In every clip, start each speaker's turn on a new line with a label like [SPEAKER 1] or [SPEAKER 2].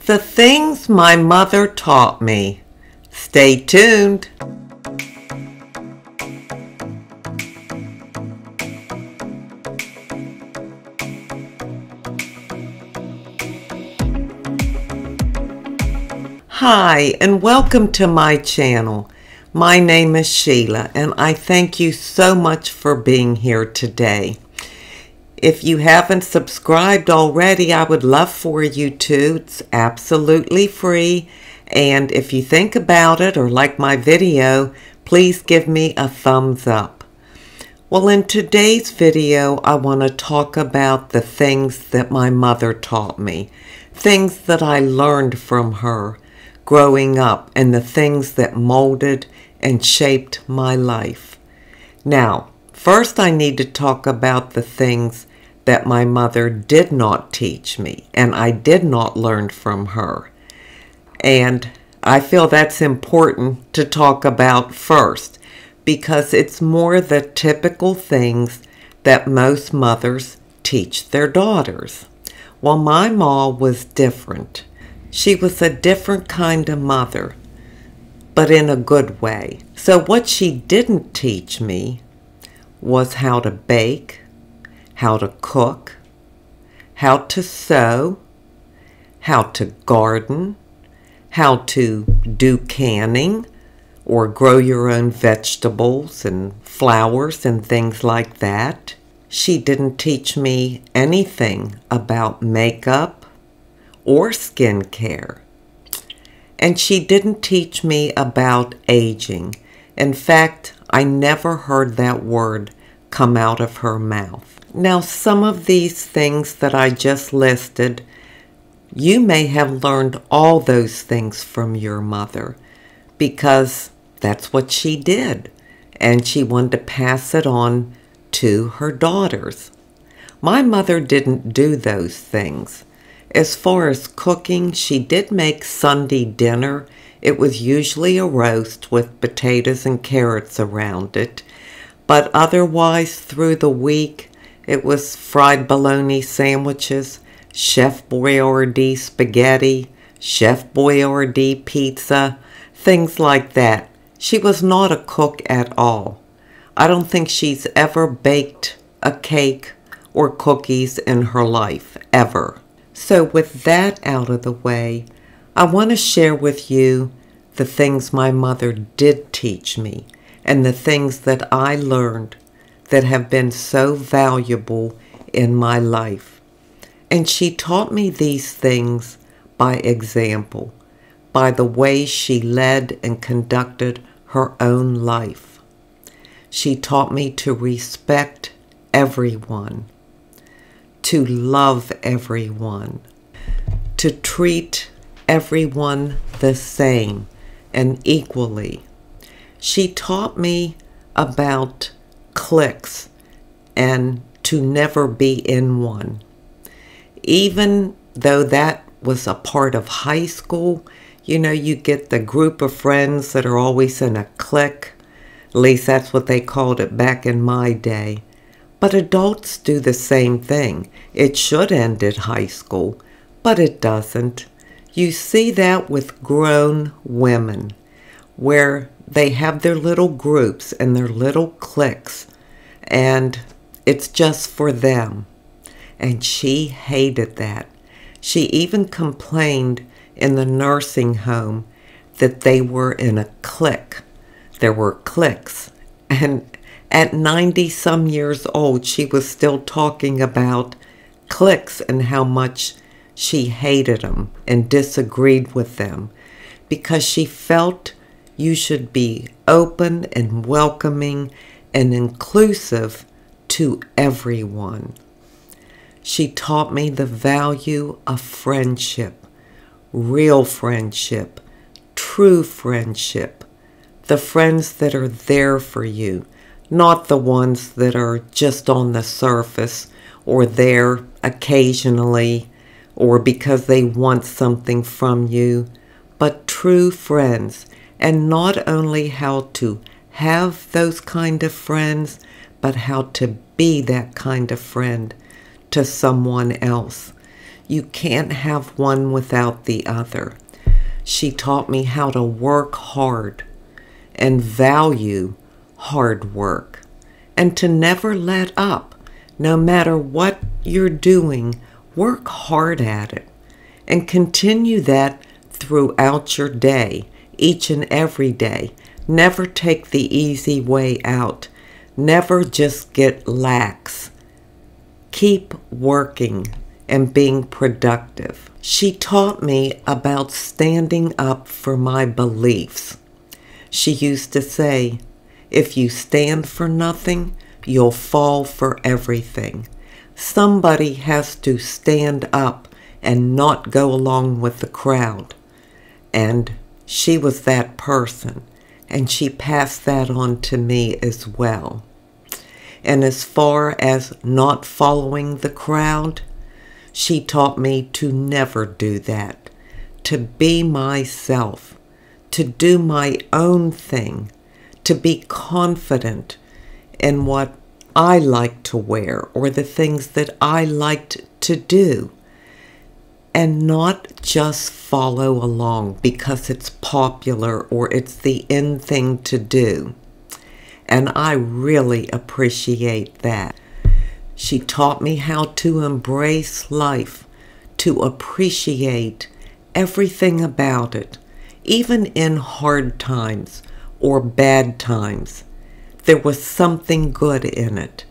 [SPEAKER 1] The things my mother taught me. Stay tuned. Hi, and welcome to my channel. My name is Sheila, and I thank you so much for being here today. If you haven't subscribed already, I would love for you to. It's absolutely free. And if you think about it or like my video, please give me a thumbs up. Well, in today's video, I want to talk about the things that my mother taught me. Things that I learned from her growing up, and the things that molded and shaped my life. Now, first I need to talk about the things that my mother did not teach me and I did not learn from her. And I feel that's important to talk about first because it's more the typical things that most mothers teach their daughters. Well, my mom was different. She was a different kind of mother, but in a good way. So what she didn't teach me was how to bake, how to cook, how to sew, how to garden, how to do canning or grow your own vegetables and flowers and things like that. She didn't teach me anything about makeup or skincare. And she didn't teach me about aging. In fact, I never heard that word come out of her mouth. Now, some of these things that I just listed, you may have learned all those things from your mother because that's what she did. And she wanted to pass it on to her daughters. My mother didn't do those things. As far as cooking, she did make Sunday dinner. It was usually a roast with potatoes and carrots around it. But otherwise, through the week, it was fried bologna sandwiches, Chef Boyardee spaghetti, Chef Boyardee pizza, things like that. She was not a cook at all. I don't think she's ever baked a cake or cookies in her life, ever. So with that out of the way, I want to share with you the things my mother did teach me and the things that I learned that have been so valuable in my life. And she taught me these things by example, by the way she led and conducted her own life. She taught me to respect everyone, to love everyone, to treat everyone the same and equally. She taught me about cliques and to never be in one. Even though that was a part of high school, you know, you get the group of friends that are always in a clique. At least that's what they called it back in my day. But adults do the same thing. It should end at high school, but it doesn't. You see that with grown women, where they have their little groups and their little cliques, and it's just for them. And she hated that. She even complained in the nursing home that they were in a clique. There were cliques. And at 90-some years old, she was still talking about cliques and how much she hated them and disagreed with them because she felt you should be open and welcoming and inclusive to everyone. She taught me the value of friendship, real friendship, true friendship, the friends that are there for you, not the ones that are just on the surface or there occasionally or because they want something from you, but true friends. And not only how to have those kind of friends, but how to be that kind of friend to someone else. You can't have one without the other. She taught me how to work hard and value hard work, and to never let up. No matter what you're doing, work hard at it and continue that throughout your day, each and every day. Never take the easy way out. Never just get lax. Keep working and being productive. She taught me about standing up for my beliefs. She used to say, if you stand for nothing, you'll fall for everything. Somebody has to stand up and not go along with the crowd. And she was that person, and she passed that on to me as well. And as far as not following the crowd, she taught me to never do that, to be myself, to do my own thing, to be confident in what I like to wear or the things that I liked to do, and not just follow along because it's popular or it's the in thing to do. And I really appreciate that. She taught me how to embrace life, to appreciate everything about it, even in hard times or bad times. There was something good in it,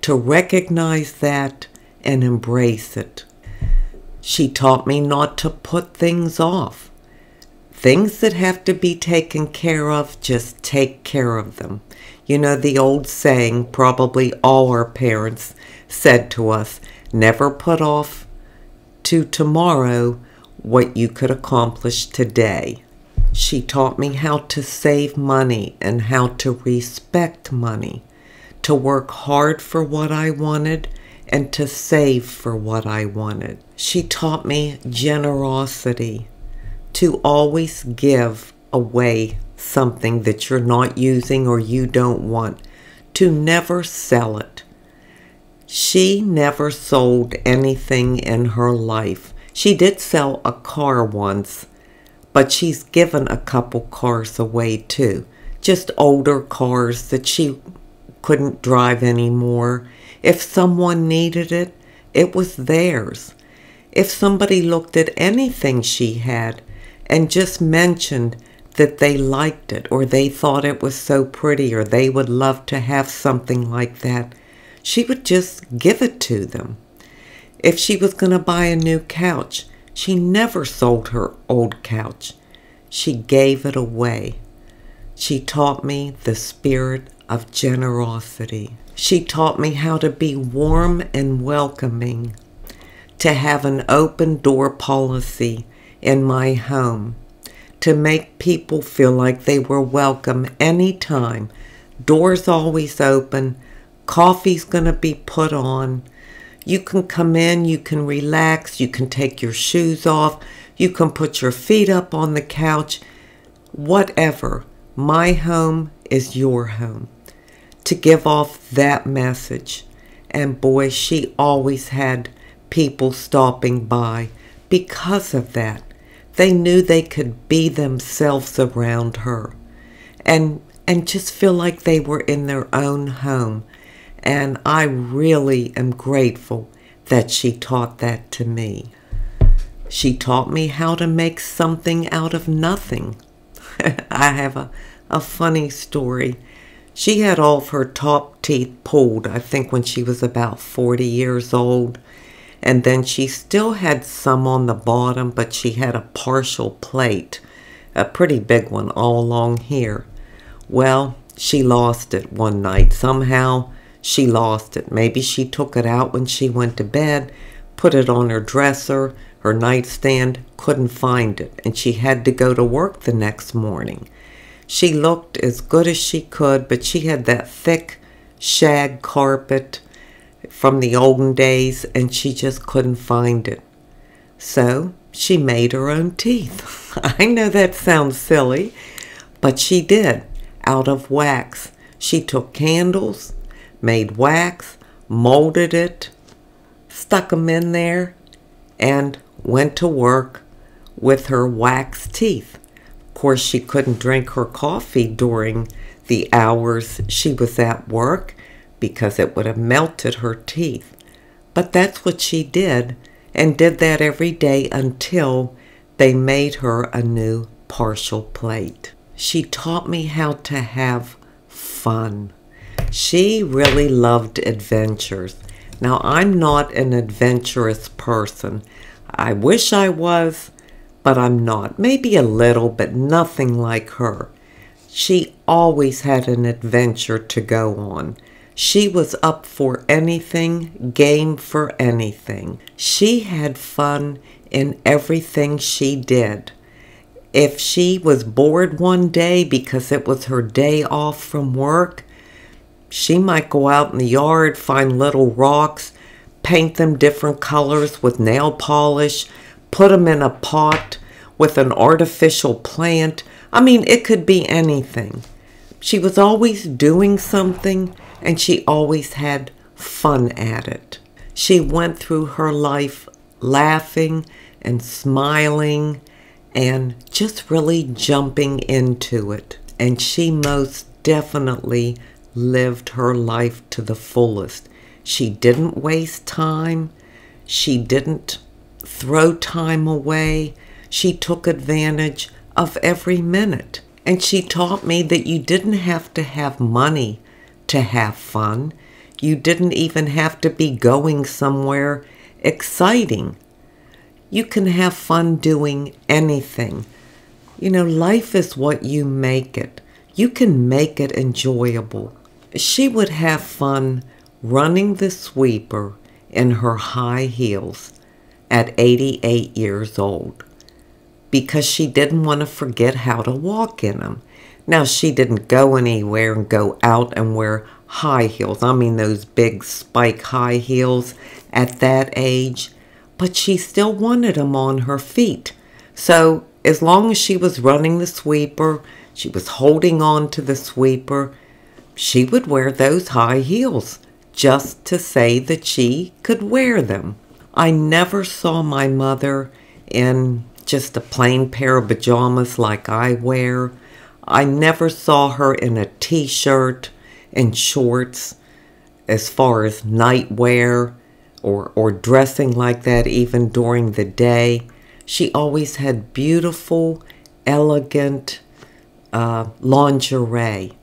[SPEAKER 1] to recognize that and embrace it. She taught me not to put things off. Things that have to be taken care of, just take care of them. You know the old saying, probably all our parents said to us, never put off to tomorrow what you could accomplish today. She taught me how to save money and how to respect money, to work hard for what I wanted and to save for what I wanted. She taught me generosity, to always give away something that you're not using or you don't want, to never sell it. She never sold anything in her life. She did sell a car once, but she's given a couple cars away too. Just older cars that she couldn't drive anymore. If someone needed it, it was theirs. If somebody looked at anything she had and just mentioned that they liked it or they thought it was so pretty or they would love to have something like that, she would just give it to them. If she was going to buy a new couch, she never sold her old couch. She gave it away. She taught me the spirit of generosity. She taught me how to be warm and welcoming, to have an open door policy in my home, to make people feel like they were welcome anytime. Doors always open. Coffee's going to be put on. You can come in, you can relax, you can take your shoes off, you can put your feet up on the couch, whatever. My home is your home. To give off that message. And boy, she always had people stopping by because of that. They knew they could be themselves around her and just feel like they were in their own home. And I really am grateful that she taught that to me. She taught me how to make something out of nothing. I have a funny story. She had all of her top teeth pulled, I think when she was about 40 years old. And then she still had some on the bottom, but she had a partial plate, a pretty big one all along here. Well, she lost it one night. Somehow she lost it. Maybe she took it out when she went to bed, put it on her dresser, her nightstand, couldn't find it, and she had to go to work the next morning. She looked as good as she could, but she had that thick shag carpet from the olden days, and she just couldn't find it. So she made her own teeth. I know that sounds silly, but she did, out of wax. She took candles, made wax, molded it, stuck them in there, and went to work with her wax teeth. Of course, she couldn't drink her coffee during the hours she was at work because it would have melted her teeth. But that's what she did, and did that every day until they made her a new partial plate. She taught me how to have fun. She really loved adventures. Now, I'm not an adventurous person. I wish I was, but I'm not. Maybe a little, but nothing like her. She always had an adventure to go on. She was up for anything, game for anything. She had fun in everything she did. If she was bored one day because it was her day off from work, she might go out in the yard, find little rocks, paint them different colors with nail polish, put them in a pot with an artificial plant. I mean, it could be anything. She was always doing something, and she always had fun at it. She went through her life laughing and smiling and just really jumping into it. And she most definitely lived her life to the fullest. She didn't waste time. She didn't throw time away. She took advantage of every minute. And she taught me that you didn't have to have money to have fun. You didn't even have to be going somewhere exciting. You can have fun doing anything. You know, life is what you make it. You can make it enjoyable. She would have fun running the sweeper in her high heels at 88 years old because she didn't want to forget how to walk in them. Now, she didn't go anywhere and go out and wear high heels. I mean, those big spike high heels at that age. But she still wanted them on her feet. So as long as she was running the sweeper, she was holding on to the sweeper, she would wear those high heels just to say that she could wear them. I never saw my mother in just a plain pair of pajamas like I wear. I never saw her in a t-shirt and shorts as far as nightwear or dressing like that even during the day. She always had beautiful, elegant lingerie.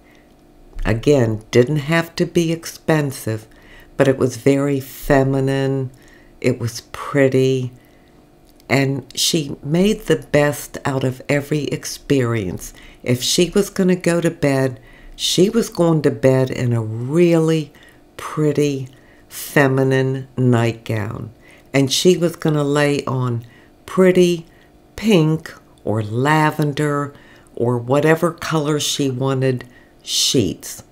[SPEAKER 1] Again, didn't have to be expensive, but it was very feminine. It was pretty. And she made the best out of every experience. If she was going to go to bed, she was going to bed in a really pretty, feminine nightgown. And she was going to lay on pretty pink or lavender or whatever color she wanted sheets.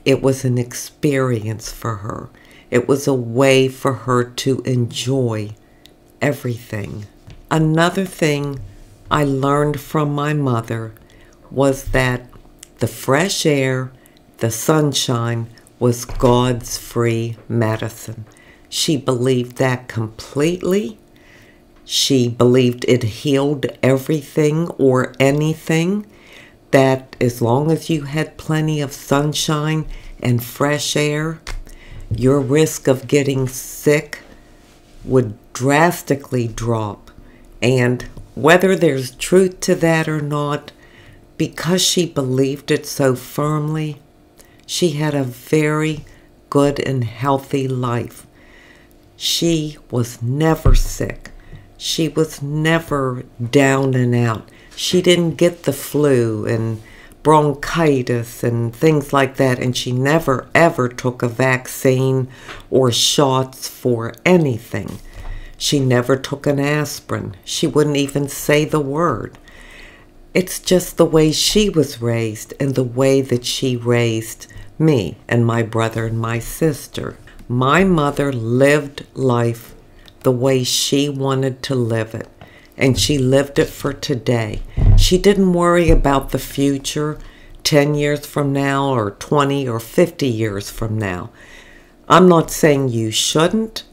[SPEAKER 1] It was an experience for her. It was a way for her to enjoy everything. Another thing I learned from my mother was that the fresh air, the sunshine, was God's free medicine. She believed that completely. She believed it healed everything or anything, that as long as you had plenty of sunshine and fresh air, your risk of getting sick would drastically drop. And whether there's truth to that or not, because she believed it so firmly, she had a very good and healthy life. She was never sick. She was never down and out. She didn't get the flu and bronchitis and things like that, and she never ever took a vaccine or shots for anything. She never took an aspirin. She wouldn't even say the word. It's just the way she was raised and the way that she raised me and my brother and my sister. My mother lived life the way she wanted to live it, and she lived it for today. She didn't worry about the future, 10 years from now or 20 or 50 years from now. I'm not saying you shouldn't.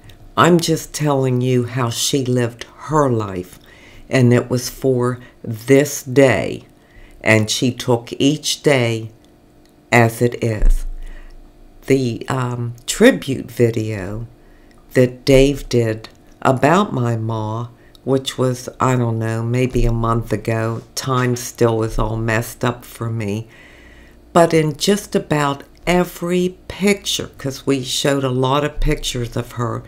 [SPEAKER 1] I'm just telling you how she lived her life, and it was for this day, and she took each day as it is. The tribute video that Dave did about my ma, which was, I don't know, maybe a month ago. Time still is all messed up for me. But in just about every picture, because we showed a lot of pictures of her,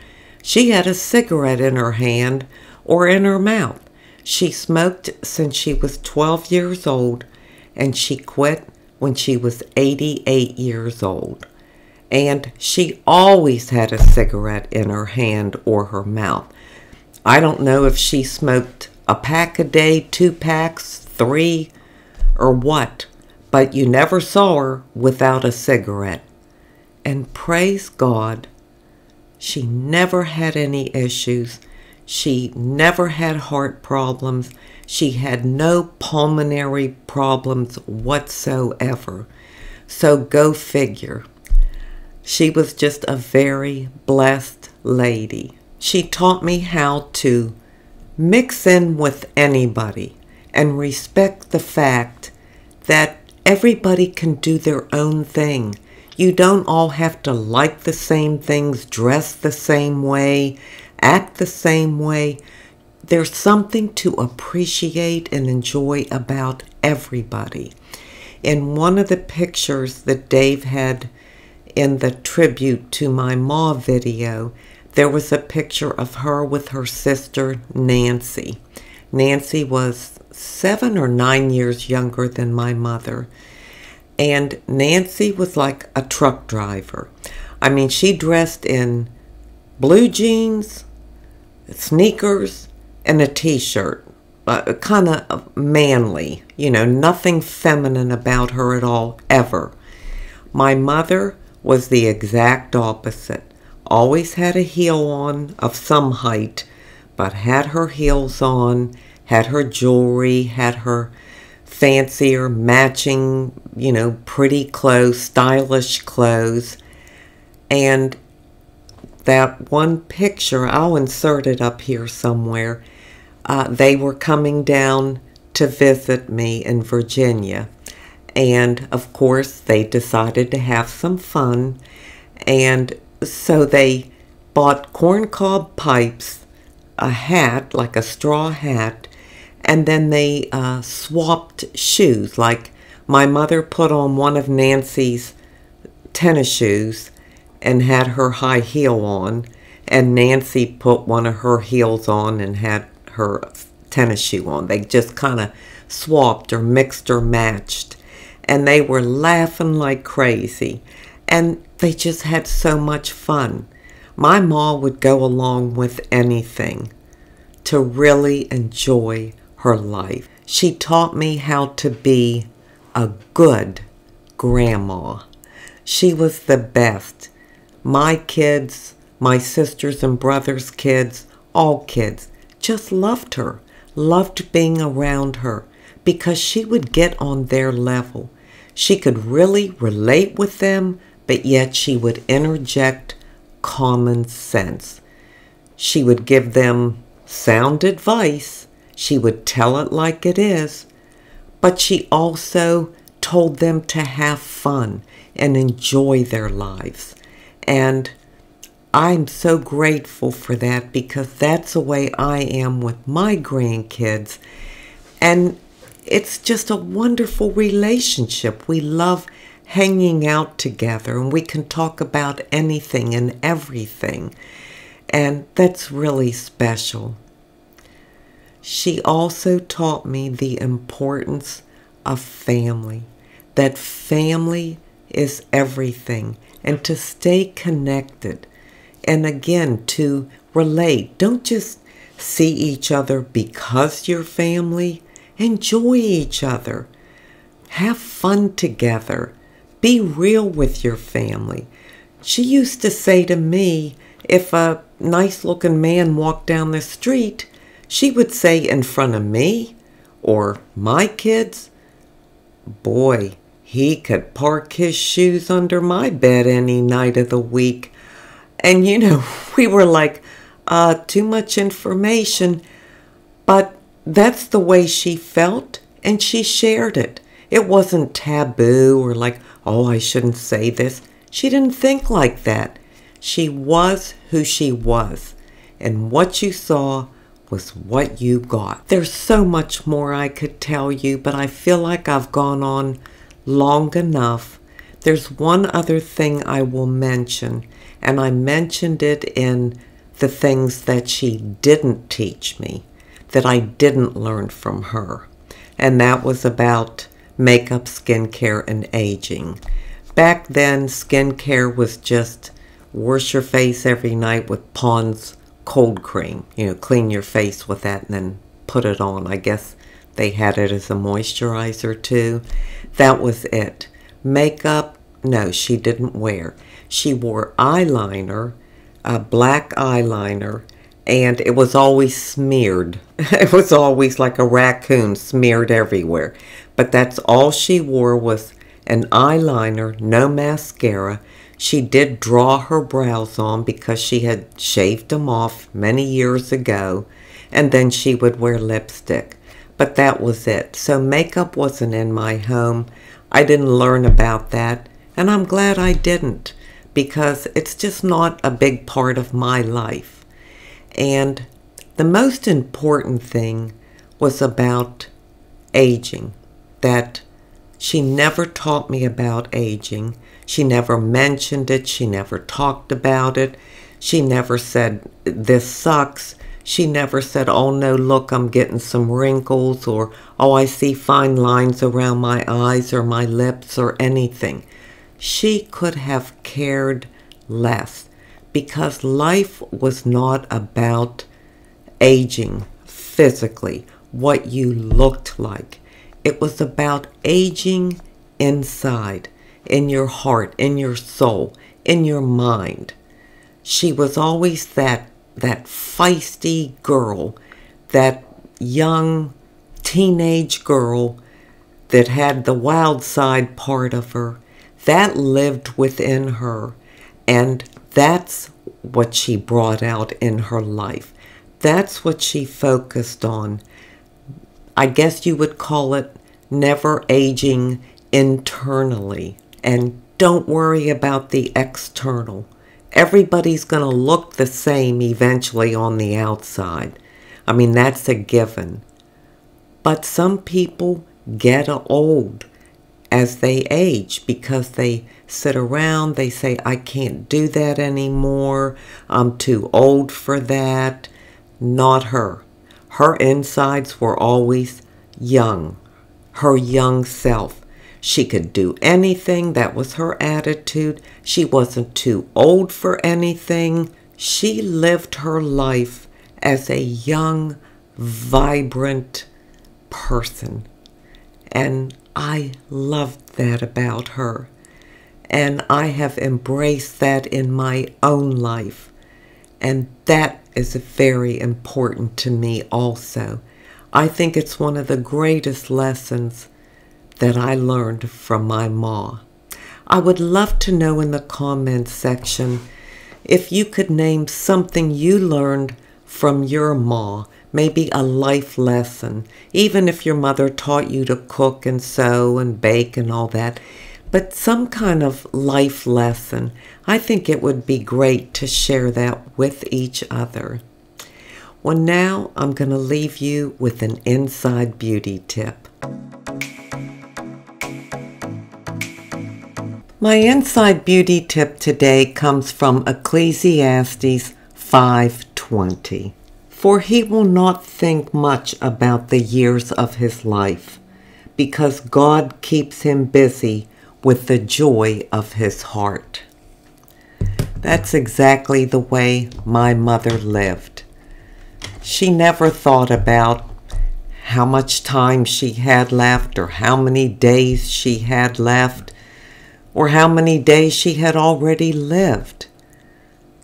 [SPEAKER 1] she had a cigarette in her hand or in her mouth. She smoked since she was 12 years old, and she quit when she was 88 years old. And she always had a cigarette in her hand or her mouth. I don't know if she smoked a pack a day, 2 packs, 3, or what, but you never saw her without a cigarette. And praise God, she never had any issues. She never had heart problems. She had no pulmonary problems whatsoever. So go figure. She was just a very blessed lady. She taught me how to mix in with anybody and respect the fact that everybody can do their own thing. You don't all have to like the same things, dress the same way, act the same way. There's something to appreciate and enjoy about everybody. In one of the pictures that Dave had in the tribute to my ma video, there was a picture of her with her sister Nancy. Nancy was 7 or 9 years younger than my mother. And Nancy was like a truck driver. I mean, she dressed in blue jeans, sneakers, and a t-shirt. Kind of manly, nothing feminine about her at all, ever. My mother was the exact opposite. Always had a heel on of some height, but had her heels on, had her jewelry, had her fancier, matching, pretty clothes, stylish clothes. And that one picture, I'll insert it up here somewhere, they were coming down to visit me in Virginia. And, of course, they decided to have some fun. And so they bought corncob pipes, a hat, like a straw hat, and then they swapped shoes. Like my mother put on one of Nancy's tennis shoes and had her high heel on, and Nancy put one of her heels on and had her tennis shoe on. They just kind of swapped or mixed or matched, and they were laughing like crazy, and they just had so much fun. My ma would go along with anything to really enjoy her life. She taught me how to be a good grandma. She was the best. My kids, my sisters and brothers' kids, all kids, just loved her, loved being around her, because she would get on their level. She could really relate with them, but yet she would interject common sense. She would give them sound advice. She would tell it like it is, but she also told them to have fun and enjoy their lives. And I'm so grateful for that, because that's the way I am with my grandkids. And it's just a wonderful relationship. We love hanging out together, and we can talk about anything and everything. And that's really special. She also taught me the importance of family, that family is everything, and to stay connected. And again, to relate. Don't just see each other because you're family. Enjoy each other. Have fun together. Be real with your family. She used to say to me, if a nice-looking man walked down the street, she would say in front of me or my kids, "Boy, he could park his shoes under my bed any night of the week." And we were like, too much information, but that's the way she felt, and she shared it. It wasn't taboo or like, oh, I shouldn't say this. She didn't think like that. She was who she was, and what you saw was what you got. There's so much more I could tell you, but I feel like I've gone on long enough. There's one other thing I will mention, and I mentioned it in the things that she didn't teach me, that I didn't learn from her, and that was about makeup, skincare, and aging. Back then, skincare was just wash your face every night with Pond's cold cream. You know, clean your face with that and then put it on. I guess they had it as a moisturizer too. That was it. Makeup, no, she didn't wear. She wore eyeliner, a black eyeliner, and it was always smeared. It was always like a raccoon smeared everywhere. But that's all she wore was an eyeliner, no mascara. She did draw her brows on because she had shaved them off many years ago, and then she would wear lipstick. But that was it. So makeup wasn't in my home. I didn't learn about that, and I'm glad I didn't, because it's just not a big part of my life. And the most important thing was about aging, that she never taught me about aging. She never mentioned it. She never talked about it. She never said, this sucks. She never said, oh no, look, I'm getting some wrinkles, or oh, I see fine lines around my eyes or my lips or anything. She could have cared less, because life was not about aging physically, what you looked like. It was about aging inside, in your heart, in your soul, in your mind. She was always that feisty girl, that young teenage girl that had the wild side part of her, that lived within her, and that's what she brought out in her life. That's what she focused on. I guess you would call it never aging internally. And don't worry about the external. Everybody's going to look the same eventually on the outside. I mean, that's a given. But some people get old as they age because they sit around, they say, I can't do that anymore. I'm too old for that. Not her. Her insides were always young, her young self. She could do anything. That was her attitude. She wasn't too old for anything. She lived her life as a young, vibrant person. And I loved that about her. And I have embraced that in my own life. And that is very important to me also. I think it's one of the greatest lessons that I learned from my ma. I would love to know in the comments section if you could name something you learned from your ma, maybe a life lesson, even if your mother taught you to cook and sew and bake and all that, but some kind of life lesson. I think it would be great to share that with each other. Well, now I'm going to leave you with an inside beauty tip. My inside beauty tip today comes from Ecclesiastes 5:20. For he will not think much about the years of his life, because God keeps him busy with the joy of his heart. That's exactly the way my mother lived. She never thought about how much time she had left, or how many days she had left, or how many days she had already lived.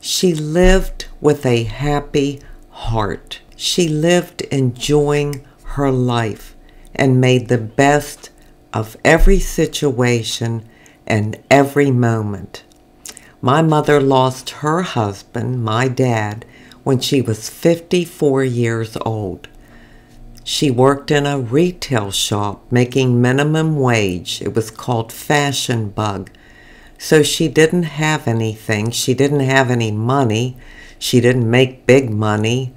[SPEAKER 1] She lived with a happy heart. She lived enjoying her life and made the best of every situation and every moment. My mother lost her husband, my dad, when she was 54 years old. She worked in a retail shop making minimum wage. It was called Fashion Bug. So she didn't have anything. She didn't have any money. She didn't make big money.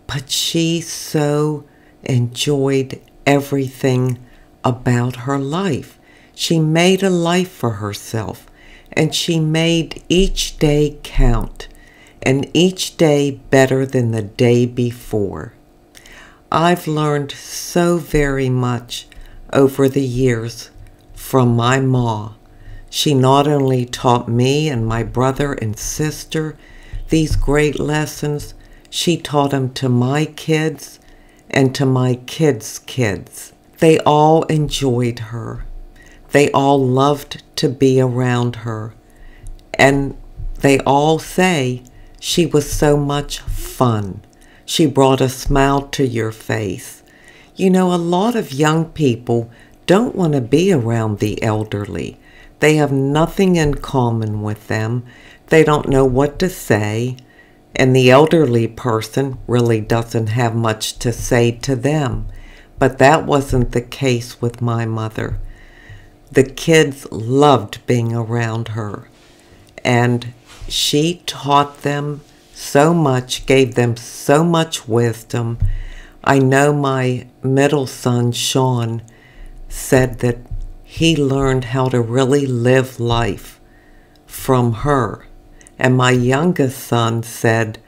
[SPEAKER 1] But she so enjoyed everything about her life. She made a life for herself, and she made each day count, and each day better than the day before. I've learned so very much over the years from my ma. She not only taught me and my brother and sister these great lessons, she taught them to my kids and to my kids' kids. They all enjoyed her. They all loved to be around her. And they all say she was so much fun. She brought a smile to your face. You know, a lot of young people don't want to be around the elderly. They have nothing in common with them. They don't know what to say. And the elderly person really doesn't have much to say to them. But that wasn't the case with my mother. The kids loved being around her. And she taught them so much, gave them so much wisdom. I know my middle son, Sean, said that he learned how to really live life from her. And my youngest son said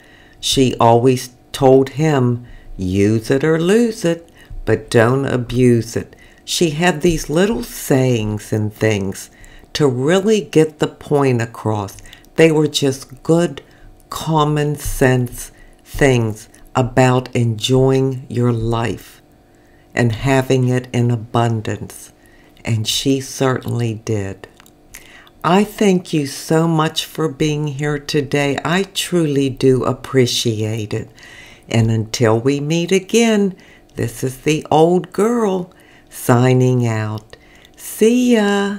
[SPEAKER 1] she always told him, use it or lose it, but don't abuse it. She had these little sayings and things to really get the point across. They were just good, common sense things about enjoying your life and having it in abundance. And she certainly did. I thank you so much for being here today. I truly do appreciate it. And until we meet again, this is the old girl signing out. See ya.